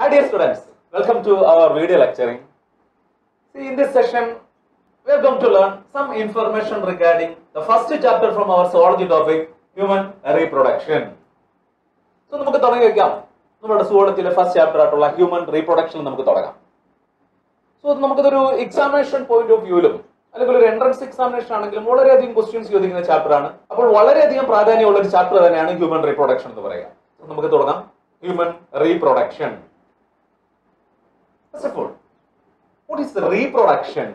Hi dear students, welcome to our video lecturing. See, in this session, we are going to learn some information regarding the first chapter from our zoology topic, human reproduction. So, നമുക്ക് തുടങ്ങി വെക്കാം. നമ്മുടെ zoologyയിലെ first chapter ആയിട്ടുള്ള human reproduction നമുക്ക് തുടങ്ങാം. So നമുക്കിതൊരു examination point of വ്യൂവിലും അല്ലെങ്കിൽ ഒരു എൻട്രൻസ് എക്സാമിനേഷൻ ആണെങ്കിലും വളരെയധികം ക്വസ്റ്റ്യൻസ് ചോദിക്കുന്ന ചാപ്റ്റർ ആണ്. അപ്പോൾ വളരെയധികം പ്രാധാന്യമുള്ള ഒരു ചാപ്റ്റർ തന്നെയാണ് ഹ്യൂമൻ റീപ്രൊഡക്ഷൻ എന്ന് പറയുക. നമുക്ക് തുടങ്ങാം. Human reproduction. First of all, what is the reproduction?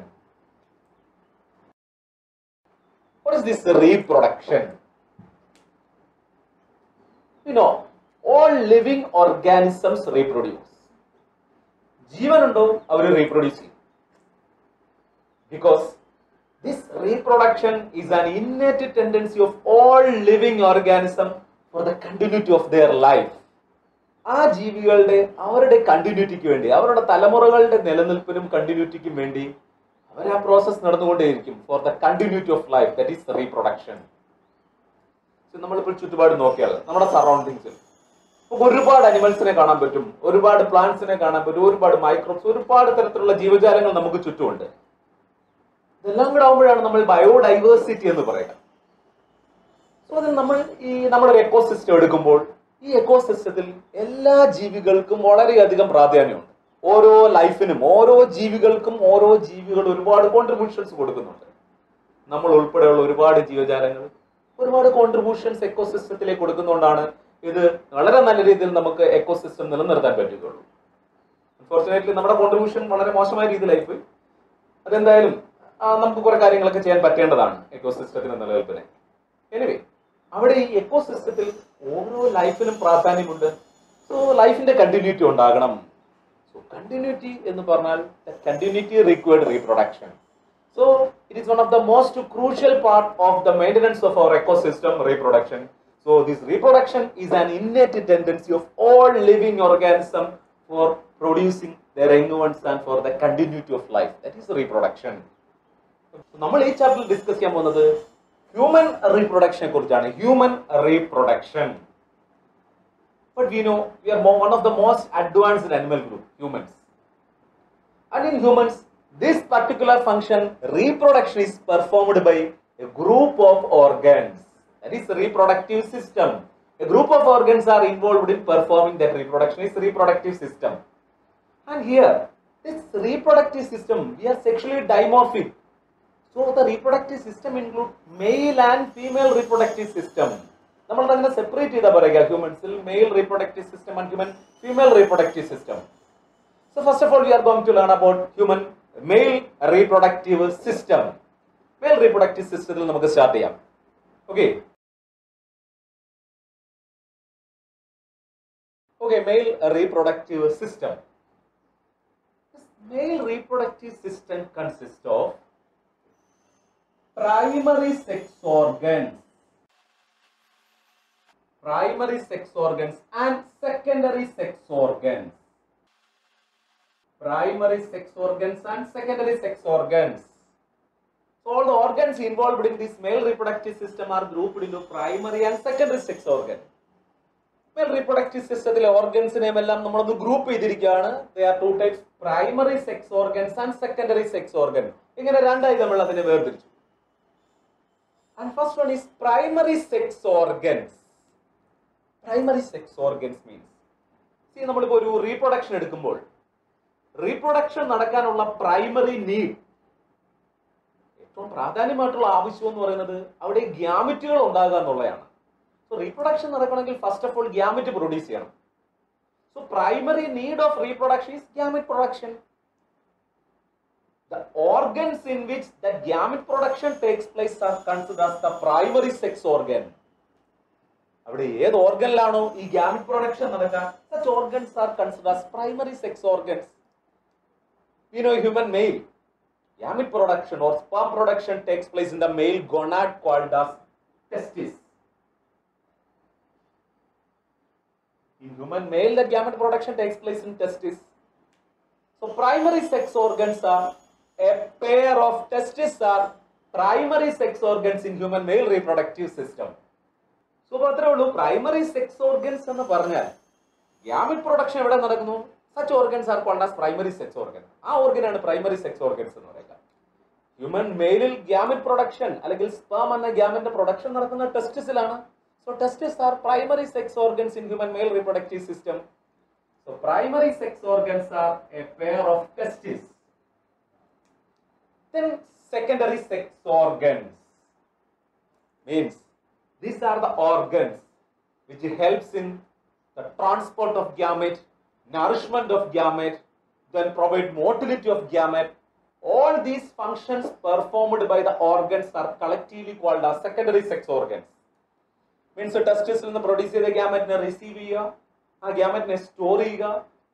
What is this reproduction? You know, all living organisms reproduce. ജീവനുണ്ടോ our reproduce ചെയ്യും. Because this reproduction is an innate tendency of all living organisms for the continuity of their life. ആ ജീവികളുടെ അവരുടെ കണ്ടിന്യൂറ്റിക്ക് വേണ്ടി, അവരുടെ തലമുറകളുടെ നിലനിൽപ്പിനും കണ്ടിന്യൂറ്റിക്കും വേണ്ടി അവർ ആ പ്രോസസ് നടന്നുകൊണ്ടേയിരിക്കും. For the continuity of life, that is reproduction. നമ്മളിപ്പോൾ ചുറ്റുപാട് നോക്കിയാൽ നമ്മുടെ സറൗണ്ടിങ്സിൽ ഒരുപാട് അനിമൽസിനെ കാണാൻ പറ്റും, ഒരുപാട് പ്ലാന്റ്സിനെ കാണാൻ പറ്റും, ഒരുപാട് മൈക്രോബ്സ്, ഒരുപാട് തരത്തിലുള്ള ജീവജാലങ്ങൾ നമുക്ക് ചുറ്റുമുണ്ട്. ഇതെല്ലാം കൂടെ ആകുമ്പോഴാണ് നമ്മൾ ബയോഡൈവേഴ്സിറ്റി എന്ന് പറയുക. സോ അതിൽ നമ്മൾ നമ്മുടെ ഒരു എക്കോസിസ്റ്റം എടുക്കുമ്പോൾ ഈ എക്കോസിസ്റ്റത്തിൽ എല്ലാ ജീവികൾക്കും വളരെയധികം പ്രാധാന്യമുണ്ട്. ഓരോ ലൈഫിനും, ഓരോ ജീവികൾ ഒരുപാട് കോൺട്രിബ്യൂഷൻസ് കൊടുക്കുന്നുണ്ട്. നമ്മൾ ഉൾപ്പെടെയുള്ള ഒരുപാട് ജീവജാലങ്ങൾ ഒരുപാട് കോൺട്രിബ്യൂഷൻസ് എക്കോസിസ്റ്റത്തിലേക്ക് കൊടുക്കുന്നതുകൊണ്ടാണ് ഇത് വളരെ നല്ല രീതിയിൽ നമുക്ക് എക്കോസിസ്റ്റം നിലനിർത്താൻ പറ്റുകയുള്ളൂ. അൺഫോർച്ചുനേറ്റ്ലി നമ്മുടെ കോൺട്രിബ്യൂഷൻ വളരെ മോശമായ രീതിയിലായി പോയി. അതെന്തായാലും നമുക്ക് കുറെ കാര്യങ്ങളൊക്കെ ചെയ്യാൻ പറ്റേണ്ടതാണ് എക്കോസിസ്റ്റത്തിന്റെ നിലനിൽപ്പിനെ. എനിവേ, അവിടെ ഈ എക്കോസിസ്റ്റത്തിൽ ഓരോ ലൈഫിനും പ്രാധാന്യമുണ്ട്. സോ ലൈഫിന്റെ കണ്ടിന്യൂറ്റി ഉണ്ടാകണം. സോ കണ്ടിന്യൂറ്റി എന്ന് പറഞ്ഞാൽ continuity required reproduction. So it is one of the most crucial part of the maintenance of our ecosystem, reproduction. So this reproduction is an innate tendency of all living organisms for producing their young ones and for the continuity of life. That is reproduction. നമ്മൾ ഈ ചാപ്റ്ററിൽ discuss ചെയ്യാൻ പോകുന്നത് human റീപ്രൊഡക്ഷനെ കുറിച്ചാണ്. Human reproduction. But we know we are one of the most advanced animal group, humans. And in humans, this particular function, reproduction, is performed by a group of organs. That is reproductive system. A group of organs are involved in performing that reproduction. Is reproductive system. And here, this reproductive system, we are sexually dimorphic. So the reproductive system includes male and female reproductive system. നമ്മൾ തന്നെ separate ചെയ്താൽ പറയുക ഹ്യൂമൻസിൽ male reproductive system and human female reproductive system. So first of all we are going to learn about human male reproductive system. Male reproductive സിസ്റ്റത്തിൽ നമുക്ക് start ചെയ്യാം. Okay. Male reproductive system. This male reproductive system consists of primary sex organs and secondary sex organs. Primary sex organs and secondary sex organs. So all the organs involved in this male reproductive system are grouped into primary and secondary sex organs. Mail reproductive സിസ്റ്റത്തിലെ ഓർഗൻസിനെയും എല്ലാം നമ്മളൊന്ന് group ചെയ്തിരിക്കുകയാണ്. There are two types, primary sex organs and secondary sex organs. ഇങ്ങനെ രണ്ടായി നമ്മൾ അതിനെ വേർതിരിച്ചു. And first one is primary sex organs. Primary sex organs means, see, നമ്മളിപ്പോൾ ഒരു റീപ്രൊഡക്ഷൻ എടുക്കുമ്പോൾ റീപ്രൊഡക്ഷൻ നടക്കാനുള്ള പ്രൈമറി നീഡ്, ഏറ്റവും പ്രാധാന്യമായിട്ടുള്ള ആവശ്യം എന്ന് പറയുന്നത് അവിടെ ഗ്യാമിറ്റുകൾ ഉണ്ടാകുക എന്നുള്ളതാണ്. So reproduction നടക്കണമെങ്കിൽ first of all gamete produce ചെയ്യണം. So primary need of reproduction is gamete production. The organs in which the gamete production takes place are considered as the primary sex organ. അവിടെ ഏത് ഓർഗനിലാണോ ഈ ഗ്യാമെറ്റ് production നടക്കുക, such organs are considered as primary sex organs. We know human male gamete production or sperm production takes place in the male gonad called as testis. In human male, the gamete production takes place in testis. So primary sex organs are a pair of testes are primary sex organs in human male reproductive system. So അത്രേ ഉള്ളൂ. Primary sex organs എന്ന് പറഞ്ഞാൽ ഗ്യാമെറ്റ് production എവിടെ നടക്കുന്നു? Such organs are called as primary sex organ. ആ organ ആണ് primary sex organs എന്ന് പറയുക. ഹ്യൂമൻ മെയിലിൽ ഗ്യാമറ്റ് പ്രൊഡക്ഷൻ അല്ലെങ്കിൽ സ്പേം എന്ന ഗ്യാമറ്റിന്റെ പ്രൊഡക്ഷൻ നടക്കുന്ന ടെസ്റ്റിസിലാണ്. So testis are primary sex organs in human male reproductive system. So primary sex organs are a pair of testis. Then secondary sex organs means these are the organs which helps in the transport of gamete, nourishment of gamete, then provide motility of gamete. All these functions performed by the organs are collectively called as secondary sex organs. Means the testis will produce the gamete ne receive ചെയ്യുക, ആ gamete ne store ചെയ്യുക,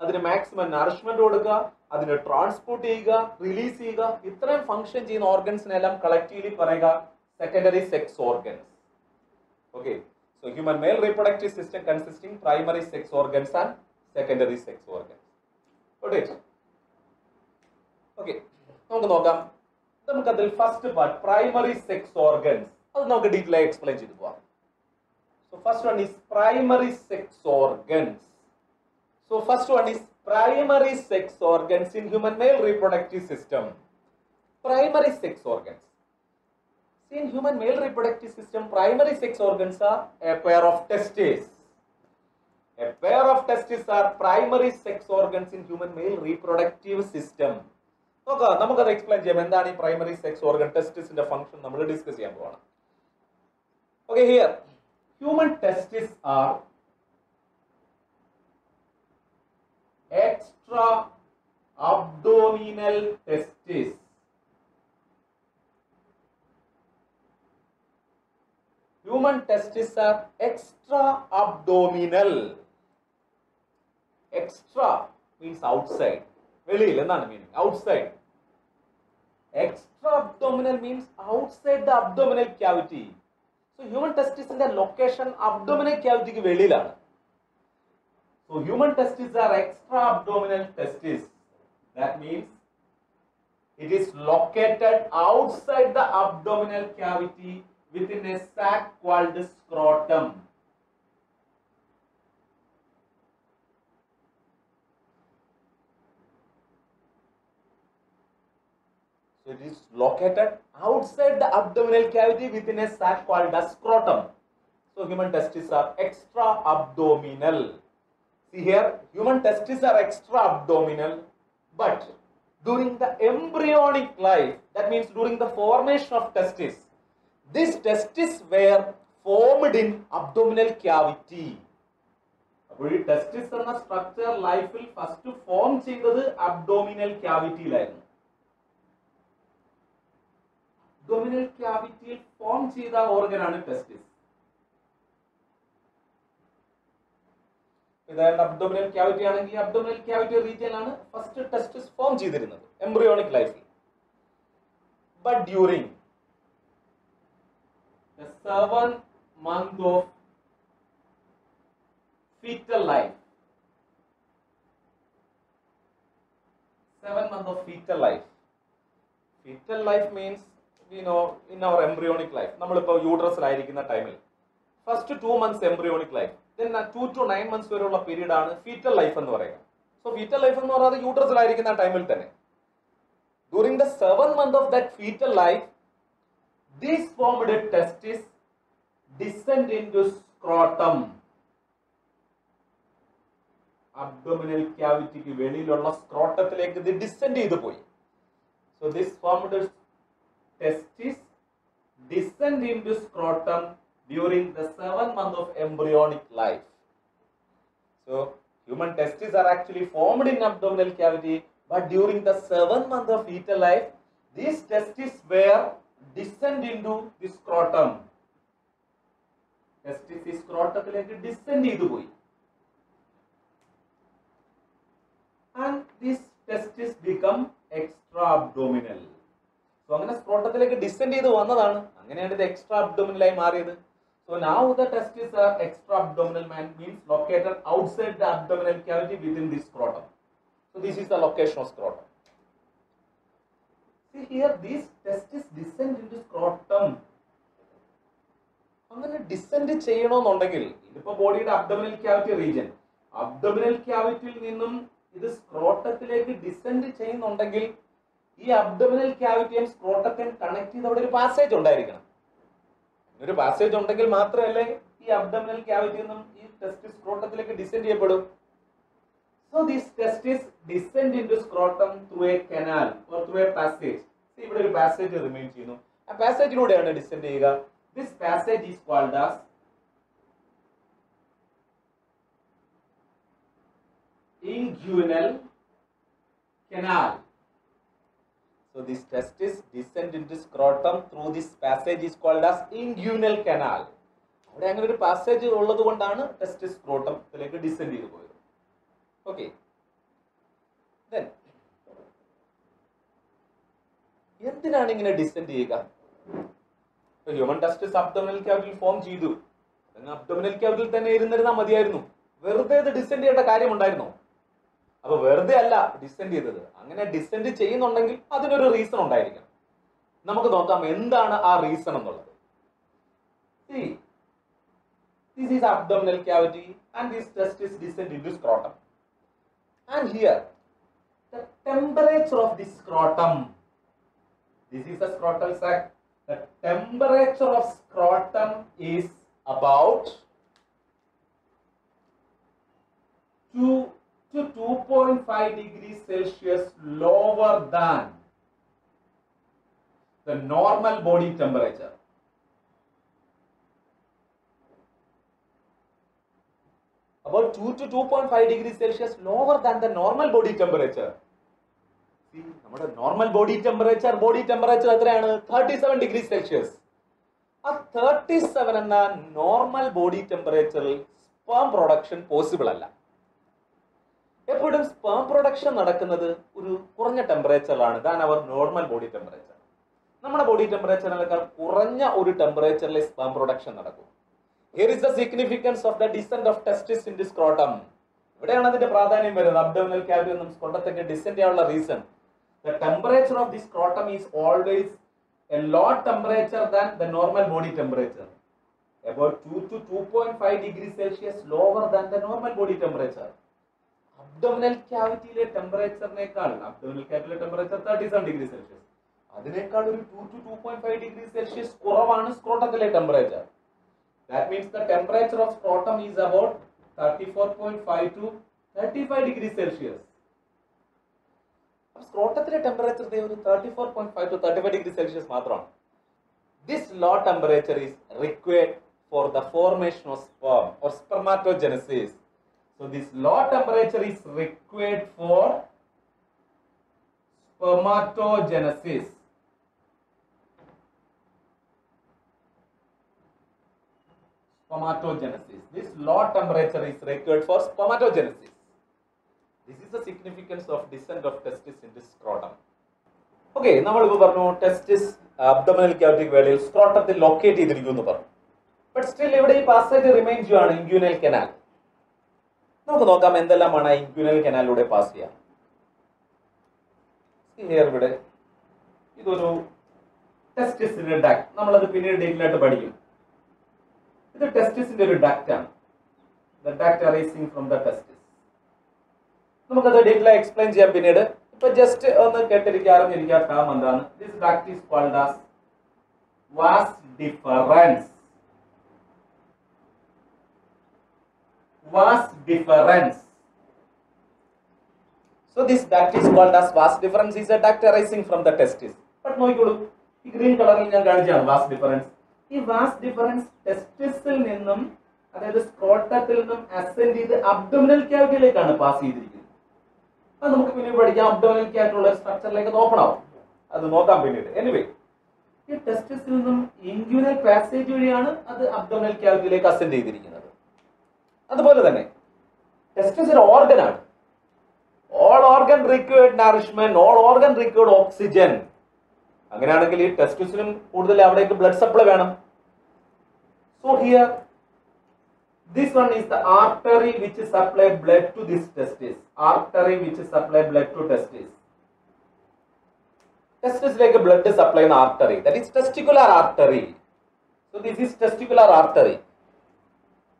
അതിന് maximum nourishment കൊടുക്കുക, അതിനെ transport ചെയ്യുക, release ചെയ്യുക, ഇത്രയും function ചെയ്യുന്ന ഓർഗൻസിനെല്ലാം കളക്റ്റീവ്ലി പറയുക secondary sex organs. Okay, so human male reproductive system consisting primary sex organs and secondary sex organs. Okay, നമുക്ക് നോക്കാം. നമുക്ക് അതിൽ first part primary sex organs, അത് നമുക്ക് ഡീറ്റെയിൽ ആയി എക്സ്പ്ലെയിൻ ചെയ്തു പോവാം. So first one is primary sex organs. So first one is primary sex organs in human male reproductive system. Primary sex organs. See, in human male reproductive system, primary sex organs are a pair of testes. A pair of testes are primary sex organs in human male reproductive system. Okay, നമുക്കത് explain ചെയ്യാം. എന്താണ് ഈ primary sex organ ടെസ്റ്റിസിന്റെ function നമ്മൾ discuss ചെയ്യാൻ പോവാണ്. Okay, here human testes are extra abdominal testes. Human testes are extra abdominal. Extra means outside. വെളിയിൽ എന്നാണ് meaning, outside. Extra abdominal means outside the abdominal cavity. So human testisന്റെ location abdominal cavityക്ക് വെളിയിലാണ്. So human testes are extra abdominal testes. That means it is located outside the abdominal cavity within a sac called scrotum. So it is located outside the abdominal cavity within a sac called the scrotum. So human testes are extra abdominal. See here, human testes are extra abdominal, but during the embryonic life, that means during the formation of testes, these testes were formed in abdominal cavity. അപ്പോൾ ഈ ടെസ്റ്റിസ് എന്ന structure ലൈഫിൽ first form ചെയ്തത് abdominal ക്യാവിറ്റിയിലായിരുന്നു. Abdominal ക്യാവിറ്റിയിൽ form ചെയ്ത ഓർഗനാണ് ടെസ്റ്റിസ്. ഇതായത് abdominal cavity ആണെങ്കിൽ abdominal cavity റീജിയനിലാണ് first ടെസ്റ്റിസ് form ചെയ്തിരുന്നത് embryonic ലൈഫിൽ. But during the 7th month of fetal life, 7th month of fetal life. Fetal life means, we know, in our embryonic life, നമ്മളിപ്പോൾ യൂട്രസിലായിരിക്കുന്ന ടൈമിൽ first 2 months embryonic life, then 2 to 9 months വരെയുള്ള period ആണ് fetal life എന്ന് പറയുക. So fetal life എന്ന് പറയുന്നത് യൂട്രസിലായിരിക്കുന്ന ടൈമിൽ തന്നെ. During the 7th month of that fetal life, these formed testes descend into scrotum. Abdominal cavity ക്ക് വെളിയിലുള്ള സ്ക്രോട്ടത്തിലേക്ക് ഇത് ഡിസെൻഡ് ചെയ്തു പോയി. So this formed testes descend into scrotum during the 7th month of embryonic life. So human testes are actually formed in abdominal cavity, but during the 7th month of fetal life, these testes were descend into the scrotum. Testis scrotumത്തിലേക്ക് descend ചെയ്തു പോയി. And these testes become extra abdominal. So അങ്ങനെ സ്ക്രോട്ടത്തിലേക്ക് descend ചെയ്ത് വന്നതാണ്, അങ്ങനെയാണ് ഇത് extra abdominal ആയി മാറിയത്. So now the testes are extra abdominal, means located outside the abdominal cavity within the scrotum. So this is the location of scrotum. See here, these testes descend into scrotum. അങ്ങനെ descend ചെയ്യണമെന്നുണ്ടെങ്കിൽ ഇതിപ്പോ ബോഡിയുടെ abdominal cavity region, abdominal ക്യാവിറ്റിയിൽ നിന്നും ഇത് സ്ക്രോട്ടത്തിലേക്ക് descend ചെയ്യുന്നുണ്ടെങ്കിൽ ഈ abdominal ക്യാവിറ്റിയും സ്ക്രോട്ടത്തെയും connect ചെയ്ത് അവിടെ ഒരു പാസേജ് ഉണ്ടായിരിക്കണം. ഒരു പാസേജ് ഉണ്ടെങ്കിൽ മാത്രമല്ലേ ഈ അബ്ഡോമിനൽ ക്യാവിറ്റി നിന്നും ഈ ടെസ്റ്റിസ് സ്ക്രോട്ടത്തിലേക്ക് ഡിസെൻഡ് ചെയ്യപ്പെടും. So this testis descend into scrotum through a canal or through a passage. See, ഇവിടെ ഒരു പാസേജ് റിമെയിൻ ചെയ്യുന്നു. ആ പാസേജിലൂടെയാണ് ഡിസെൻഡ് ചെയ്യുക. This passage is called as inguinal canal. So this testis descend into scrotum through this passage is called as inguinal canal. അവിടെ അങ്ങനെ ഒരു passage ഉള്ളത് കൊണ്ടാണ് ടെസ്റ്റിസ് സ്ക്രോട്ടത്തിലേക്ക് ഡിസെൻഡ് ചെയ്തു പോയത്. Okay. Then എന്തിനാണ് ഇങ്ങനെ ഡിസെൻഡ് ചെയ്യുക? ഹ്യൂമൻ ടെസ്റ്റിസ് അബ്ഡോമിനൽ ക്യാവിറ്റിയിൽ ഫോം ചെയ്തു. അബ്ഡോമിനൽ ക്യാവിറ്റിയിൽ തന്നെ ഇരുന്നിരുന്നാൽ മതിയായിരുന്നു. വെറുതെ ഇത് ഡിസെൻഡ് ചെയ്യേണ്ട കാര്യമുണ്ടായിരുന്നോ? അപ്പൊ വെറുതെ അല്ല ഡിസെൻഡ് ചെയ്തത്. അങ്ങനെ ഡിസെൻഡ് ചെയ്യുന്നുണ്ടെങ്കിൽ അതിനൊരു റീസൺ ഉണ്ടായിരിക്കണം. നമുക്ക് നോക്കാം എന്താണ് ആ റീസൺ എന്നുള്ളത്. See, this is abdominal cavity and this testis descend into scrotum. And here, the temperature of this scrotum, this is the scrotal sac, the temperature of scrotum is about 2 to 2.5 degrees Celsius lower than the normal body temperature. About 2 to 2.5 degrees Celsius lower than the normal body temperature. See, നമ്മുടെ normal body temperature എത്രയാണ്? 37 degrees Celsius. ആ 37 എന്ന normal body ടെമ്പറേച്ചറിൽ sperm production possible അല്ല. എപ്പോഴും sperm production നടക്കുന്നത് ഒരു കുറഞ്ഞ ടെമ്പറേച്ചറിലാണ് than our normal body temperature. നമ്മുടെ ബോഡി ടെമ്പറേച്ചറിനേക്കാൾ കുറഞ്ഞ ഒരു ടെമ്പറേച്ചറിലെ സ്പേം പ്രൊഡക്ഷൻ നടക്കും. Here is the significance of the descent of testis into scrotum. ഇവിടെയാണ് അതിന്റെ പ്രാധാന്യം വരുന്നത്. അബ്ഡോമിനൽ ക്യാവിറ്റി നിന്നും സ്ക്രോട്ടത്തേക്ക് ഡിസെൻഡ് ചെയ്യാനുള്ള reason. The temperature of the scrotum is always a lower temperature than the normal body temperature. About 2 to 2.5 degrees Celsius lower than the normal body temperature. Abdominal ക്യാവിറ്റിയിലെ ടെമ്പറേച്ചറിനേക്കാൾ abdominal ക്യാവിറ്റിയിലെ temperature 37 degree Celsius. അതിനേക്കാൾ ഒരു 2 to 2.5 degree Celsius കുറവാണ് സ്ക്രോട്ടത്തിലെ temperature. That means the temperature of scrotum is about 34.5 to 35 degrees Celsius. സ്ക്രോട്ടത്തിലെ temperature ഒരു 34.5 to 35 degrees Celsius മാത്രമാണ്. This low temperature is required for the formation of sperm or spermatogenesis. So this low temperature is required for spermatogenesis. Spermatogenesis. This low temperature is required for spermatogenesis. This is the significance of descent of testis into scrotum. Okay, നമ്മളിപ്പോൾ പറഞ്ഞു ടെസ്റ്റിസ് abdominal ക്യാവിറ്റിക്ക് വേളയിൽ സ്ക്രോട്ടത്തിൽ locate ചെയ്തിരിക്കുന്നു പറഞ്ഞു. But still ഇവിടെ ഈ passage remain ചെയ്യുകയാണ് ഇൻഗ്യൂനൽ canal. നമുക്ക് നോക്കാം എന്തെല്ലാമാണ് ഇൻഗ്യൂനൽ കനാലിലൂടെ പാസ് ചെയ്യുക. ഇവിടെ ഇതൊരു ടെസ്റ്റിസിന്റെ ഡക്ട്. നമ്മളത് പിന്നീട് ഡീറ്റെയിലായിട്ട് പഠിക്കും. ഇത് ടെസ്റ്റിസിന്റെ ഒരു ഡക്റ്റ് ആണ്. The duct arising from the testis. നമുക്കത് ഡീറ്റെയിലായി എക്സ്പ്ലെയിൻ ചെയ്യാം പിന്നീട്. ഇപ്പൊ ജസ്റ്റ് ഒന്ന് കേട്ടിരിക്കുക, അറിഞ്ഞിരിക്കുക ടേം എന്താണ്. This duct is called as vas deferens. Vas deferens. So this duct is called as vas deferens is a duct arising from the testis. But നോക്കിക്കോളൂ, ഈ green കളറിൽ ഞാൻ കാണിച്ചാണ് vas deferens. ഈ vas deferens ടെസ്റ്റിസിൽ നിന്നും അതായത് സ്ക്രോട്ടത്തിൽ നിന്നും അസെൻഡ് ചെയ്ത് അബ്ഡോമിനൽ ക്യാവിറ്റിയിലേക്കാണ് പാസ് ചെയ്തിരിക്കുന്നത്. അത് നമുക്ക് പിന്നീട് പഠിക്കാം. അബ്ഡോമിനൽ ക്യാവിറ്റിയുള്ള സ്ട്രക്ചറിലേക്ക് അത് ഓപ്പൺ ആവും, അത് നോക്കാം പിന്നീട്. എനിവേ, ഈ ടെസ്റ്റിസിൽ നിന്നും ഇൻഗ്യൂനൽ പാസേജ് വഴിയാണ് അത് അബ്ഡോമിനൽ ക്യാവിറ്റിയിലേക്ക് അസെൻഡ് ചെയ്തിരിക്കുന്നത്. അതുപോലെ തന്നെ ടെസ്റ്റിസ് ഒരു ഓർഗൻ ആണ്. All organ required nourishment, all organ required oxygen. അങ്ങനെയാണെങ്കിൽ ഈ ടെസ്റ്റിസിനും കൂടുതൽ അവിടേക്ക് ബ്ലഡ് സപ്ലൈ വേണം. So here this one is the artery which supply blood to this testis. Artery which supply blood to testis. Testis like a blood supply in artery, that is testicular artery. So this is testicular artery.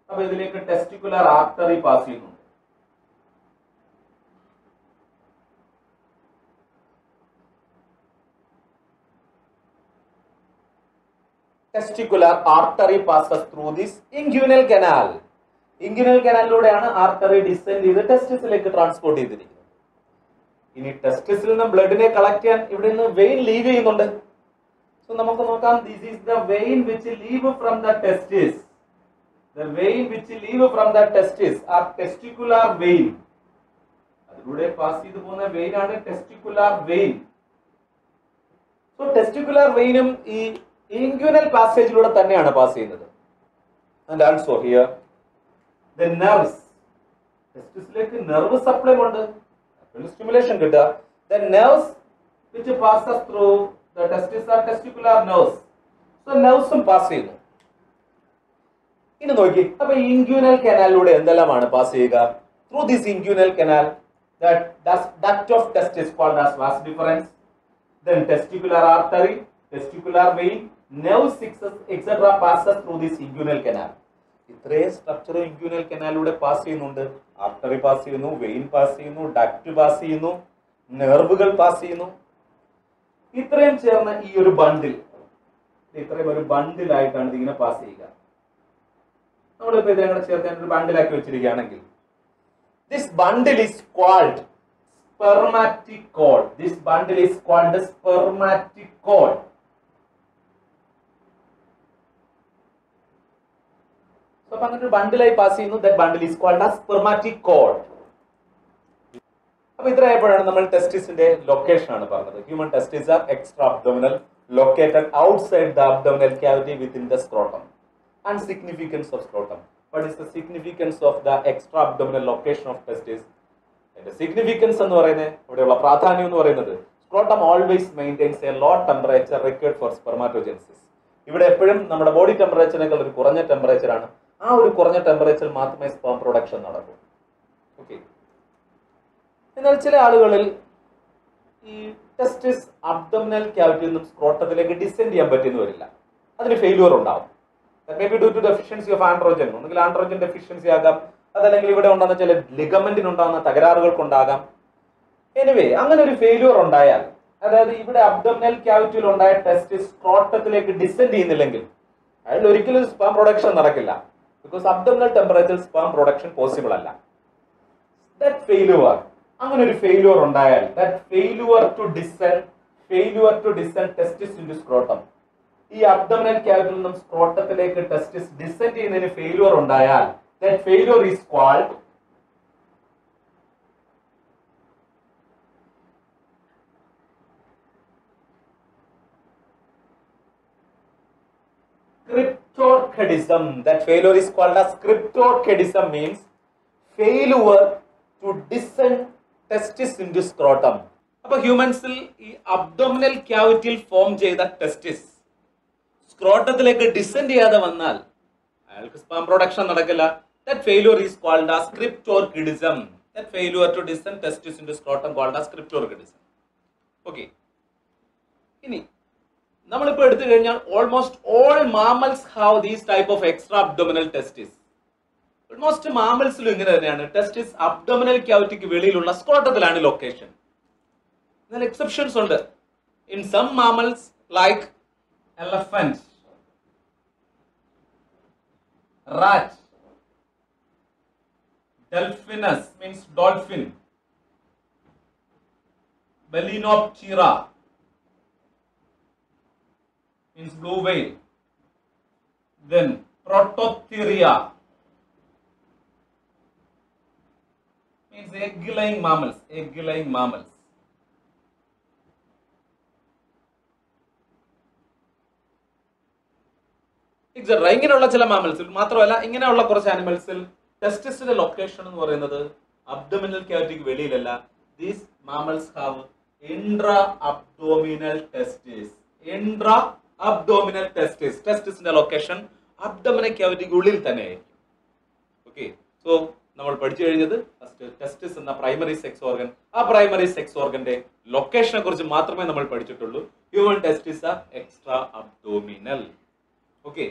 अब ഇതിലേക്ക് testicular artery pass ചെയ്യുന്നു. testicular artery passes through this inguinal canal. Inguinal canalലൂടെയാണ് artery descend ചെയ്ത് ടെസ്റ്റിസിലേക്ക് transport ചെയ്തിരിക്കുന്നത്. ഇനി ടെസ്റ്റിസിൽ നിന്ന് ബ്ലഡിനെ collect ചെയ്യാൻ ഇവിടെ നിന്ന് വെയിൻ ലീവ് ചെയ്യുന്നുണ്ട്. സോ നമുക്ക് നോക്കാം, this is the vein which leave from the testis. The vein which leave from the testis are testicular vein. അതിലൂടെ പാസ് ചെയ്തു പോകുന്ന വെയിൻ ആണ് ടെസ്റ്റിക്കുലാർ വെയിൻ. സോ ടെസ്റ്റിക്കുലാർ വെയിനും ഈ ഇൻഗ്യുനൽ പാസേജിലൂടെ തന്നെയാണ് പാസ് ചെയ്യുന്നത്. And also here the nerves, ടെസ്റ്റിസിലേക്ക് നെർവ് സപ്ലൈ ഉണ്ട്, സ്റ്റിമുലേഷൻ കിട്ടുക. The nerves which passes through the testis are testicular nerves. So nervesഉം പാസ് ചെയ്യുന്നു. ഇനി നോക്കി, അപ്പൊ ഇൻഗ്യുനൽ കനാലിലൂടെ എന്തെല്ലാമാണ് പാസ് ചെയ്യുക? Through this inguinal canal, duct of testis called as vas deferens, then testicular artery, testicular vein, nerves etc. passes through this inguinal canal. ഇത്രയും structure ഇൻഗ്യുനൽ കനാലിലൂടെ pass ചെയ്യുന്നുണ്ട്. ആർട്ടറി പാസ് ചെയ്യുന്നു, വെയിൻ പാസ് ചെയ്യുന്നു, duct pass ചെയ്യുന്നു, നെർവുകൾ pass ചെയ്യുന്നു. ഇത്രയും ചേർന്ന ഈ ഒരു ബണ്ടിൽ, ഇത്രയും ഒരു ബണ്ടിലായിട്ടാണ് ഇതിങ്ങനെ പാസ് ചെയ്യുക. നമ്മളിപ്പോ ഇതിനെ കൂടെ ചേർക്കാൻ ഒരു ബണ്ടിലാക്കി വെച്ചിരിക്കുകയാണെങ്കിൽ, this bundle is called spermatic cord. This bundle is called spermatic cord. അപ്പൊ അങ്ങനെ ഒരു ബണ്ടിലായി പാസ് ചെയ്യുന്നു. That bundle is called as spermatic cord. അപ്പൊ ഇത്രയായപ്പോഴാണ് നമ്മൾ ടെസ്റ്റിസിന്റെ ലൊക്കേഷൻ ആണ് പറഞ്ഞത്. Human testis are extra abdominal, located outside the abdominal cavity within the scrotum. And significance of scrotum. What is the significance of the extra abdominal location of testis? The significance എന്ന് പറയുന്നത്, ഇവിടെയുള്ള പ്രാധാന്യം എന്ന് പറയുന്നത്, scrotum always maintains a low temperature required for spermatogenesis. ഇവിടെ എപ്പോഴും നമ്മുടെ body ടെമ്പറേച്ചറിനേക്കാൾ ഒരു കുറഞ്ഞ ടെമ്പറേച്ചർ ആണ്. ആ ഒരു കുറഞ്ഞ ടെമ്പറേച്ചറിൽ മാത്രമേ സ്പേം പ്രൊഡക്ഷൻ നടക്കൂ. ഓക്കെ. എന്നാൽ ചില ആളുകളിൽ ഈ ടെസ്റ്റിസ് അബ്ഡോമിനൽ ക്യാവിറ്റിയിൽ നിന്നും സ്ക്രോട്ടത്തിലേക്ക് ഡിസെൻഡ് ചെയ്യാൻ പറ്റിയെന്ന് വരില്ല. അതിന് ഫെയിലിയർ ഉണ്ടാവും. That may be due to deficiency of androgen. ഒന്നുകിൽ ആൻഡ്രോജൻ ഡെഫിഷ്യൻസി ആകാം, അതല്ലെങ്കിൽ ഇവിടെ ഉണ്ടാകുന്ന ചില ലിഗമെന്റിന് ഉണ്ടാകുന്ന തകരാറുകൾക്കുണ്ടാകാം. എനിവേ, അങ്ങനെ ഒരു ഫെയിലിയർ ഉണ്ടായാൽ, അതായത് ഇവിടെ അബ്ഡോമിനൽ ക്യാവിറ്റിയിൽ ഉണ്ടായ ടെസ്റ്റിസ് സ്ക്രോട്ടത്തിലേക്ക് ഡിസെൻഡ് ചെയ്യുന്നില്ലെങ്കിൽ അയാൾ ഒരിക്കലും സ്പേം പ്രൊഡക്ഷൻ നടക്കില്ല. Because abdominal temperature sperm production possible അല്ല. ദാറ്റ് ഫെയിലിയർ, അങ്ങനെ ഒരു ഫെയിലിയർ ഉണ്ടായാൽ, that failure to descend testis into scrotum, ഈ അബ്ഡോമിനൽ ക്യാവിറ്റിയിൽ നിന്നും സ്ക്രോട്ടത്തിലേക്ക് ടെസ്റ്റിസ് ഡിസെൻഡ് ചെയ്യുന്നതിന് ഫെയിലിയർ ഉണ്ടായാൽ, that failure is called cryptorchidism. That failure is called as cryptorchidism, means failure to descend testis into scrotum. അപ്പൊ ഹ്യൂമൻസിൽ ഈ അബ്ഡോമിനൽ ക്യാവിറ്റിയിൽ ഫോം ചെയ്ത ടെസ്റ്റിസ് സ്ക്രോട്ടത്തിലേക്ക് descend ചെയ്യാതെ വന്നാൽ അയാൾക്ക് സ്പേം പ്രൊഡക്ഷൻ നടക്കില്ല. That failure is called as cryptorchidism. That failure to descend testis into scrotum called as cryptorchidism. Okay. ഇനി നമ്മളിപ്പോൾ എടുത്തു കഴിഞ്ഞാൽ almost all mammals have these type of extra abdominal testis. Almost മാമൽസിലും ഇങ്ങനെ തന്നെയാണ്. ടെസ്റ്റിസ് അബ്ഡോമിനൽ ക്യാവിറ്റിക്ക് വെളിയിലുള്ള സ്ക്രോട്ടത്തിലാണ് ലൊക്കേഷൻ. എന്നാൽ എക്സെപ്ഷൻസ് ഉണ്ട്. In some mammals like elephant, rat, delphinus means dolphin, Balinoptera means blue whale, then Prototheria means egg-laying mammals, ഇങ്ങനെയുള്ള ചില മാമൽസിൽ മാത്രമല്ല, ഇങ്ങനെയുള്ള കുറച്ച് ആനിമൽസിൽ ടെസ്റ്റിസിന്റെ ലൊക്കേഷൻ എന്ന് പറയുന്നത് അബ്ഡോമിനൽ ക്യാവിറ്റിക്ക് വെളിയിലല്ല. These mammals have intra abdominal testis. ടെസ്റ്റിസിന്റെ ലൊക്കേഷൻ അബ്ഡോമിനൽ ക്യാവിറ്റിക്ക് ഉള്ളിൽ തന്നെ ആയിരിക്കും. ഓക്കെ. സോ നമ്മൾ പഠിച്ചു കഴിഞ്ഞത് ഫസ്റ്റ് ടെസ്റ്റിസ് എന്ന പ്രൈമറി സെക്സ് ഓർഗൻ, ആ പ്രൈമറി സെക്സ് ഓർഗന്റെ ലൊക്കേഷനെ കുറിച്ച് മാത്രമേ നമ്മൾ പഠിച്ചിട്ടുള്ളൂ. Human testis are extra abdominal. Okay.